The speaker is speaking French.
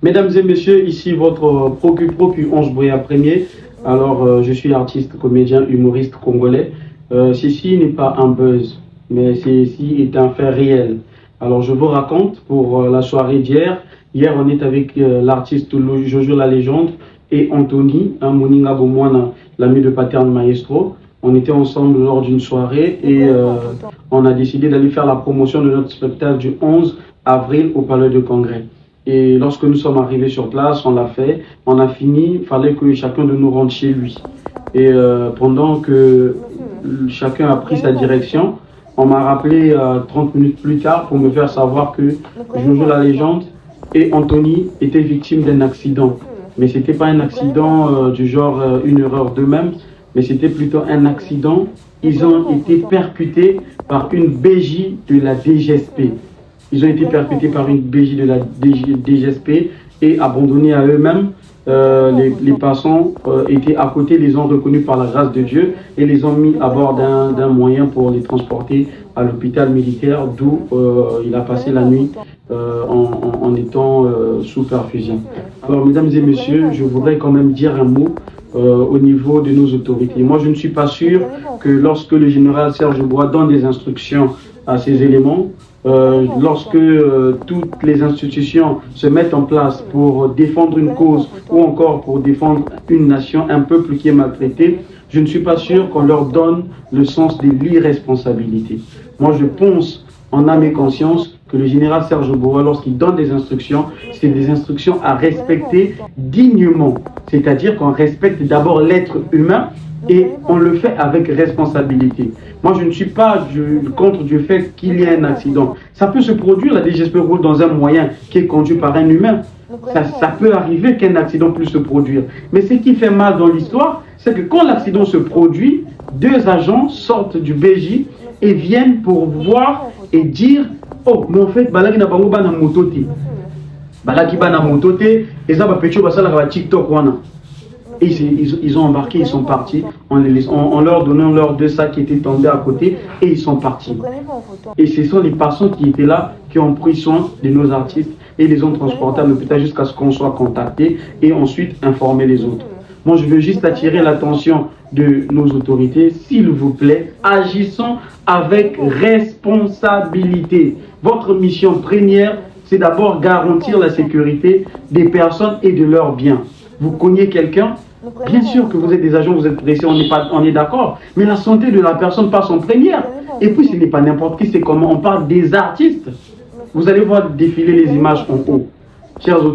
Mesdames et messieurs, ici votre Procu Ange Boya Premier. Alors, je suis artiste, comédien, humoriste congolais. Ceci n'est pas un buzz, mais ceci est un fait réel. Alors, je vous raconte pour la soirée d'hier. Hier, on est avec l'artiste Jojo la légende et Anthony, Moninga Bomwana, l'ami de Paterne Maestro. On était ensemble lors d'une soirée et on a décidé d'aller faire la promotion de notre spectacle du 11 avril au Palais de Congrès. Et lorsque nous sommes arrivés sur place, on l'a fait, on a fini, il fallait que chacun de nous rentre chez lui. Et pendant que chacun a pris sa direction, on m'a rappelé 30 minutes plus tard pour me faire savoir que Jojo la légende et Anthony étaient victimes d'un accident. Mais ce n'était pas un accident du genre une erreur d'eux-mêmes, mais c'était plutôt un accident. Ils ont été percutés par une BJ de la DGSP. Ils ont été percutés par une BJ de la DGSP et abandonnés à eux-mêmes. Les passants étaient à côté, les ont reconnus par la grâce de Dieu et les ont mis à bord d'un moyen pour les transporter à l'hôpital militaire d'où il a passé la nuit en étant sous perfusion. Alors, mesdames et messieurs, je voudrais quand même dire un mot au niveau de nos autorités. Moi, je ne suis pas sûr que lorsque le général Serge Bois donne des instructions à ces éléments, lorsque toutes les institutions se mettent en place pour défendre une cause ou encore pour défendre une nation, un peuple qui est maltraité, je ne suis pas sûr qu'on leur donne le sens de l'irresponsabilité. Moi, je pense en âme et conscience que le général Serge Boa, lorsqu'il donne des instructions, c'est des instructions à respecter dignement. C'est-à-dire qu'on respecte d'abord l'être humain et on le fait avec responsabilité. Moi, je ne suis pas contre du fait qu'il y ait un accident. Ça peut se produire, la DGSP roule dans un moyen qui est conduit par un humain. Ça peut arriver qu'un accident puisse se produire. Mais ce qui fait mal dans l'histoire, c'est que quand l'accident se produit, deux agents sortent du BJ et viennent pour voir et dire « Oh, mais en fait, balaki na bango bana motote. Balaki bana motote, et ça va pécho basala va TikTok wana. » Et ils ont embarqué, ils sont partis, en leur donnant leurs deux sacs qui étaient tombés à côté, et ils sont partis. Et ce sont les passants qui étaient là, qui ont pris soin de nos artistes, et les ont transportés à l'hôpital jusqu'à ce qu'on soit contacté, et ensuite informer les autres. Moi, je veux juste attirer l'attention de nos autorités. S'il vous plaît, agissons avec responsabilité. Votre mission première, c'est d'abord garantir la sécurité des personnes et de leurs biens. Vous cognez quelqu'un, bien sûr que vous êtes des agents, vous êtes pressés, on est d'accord. Mais la santé de la personne passe en première. Et puis, ce n'est pas n'importe qui, c'est comment on parle des artistes. Vous allez voir défiler les images en haut. Chers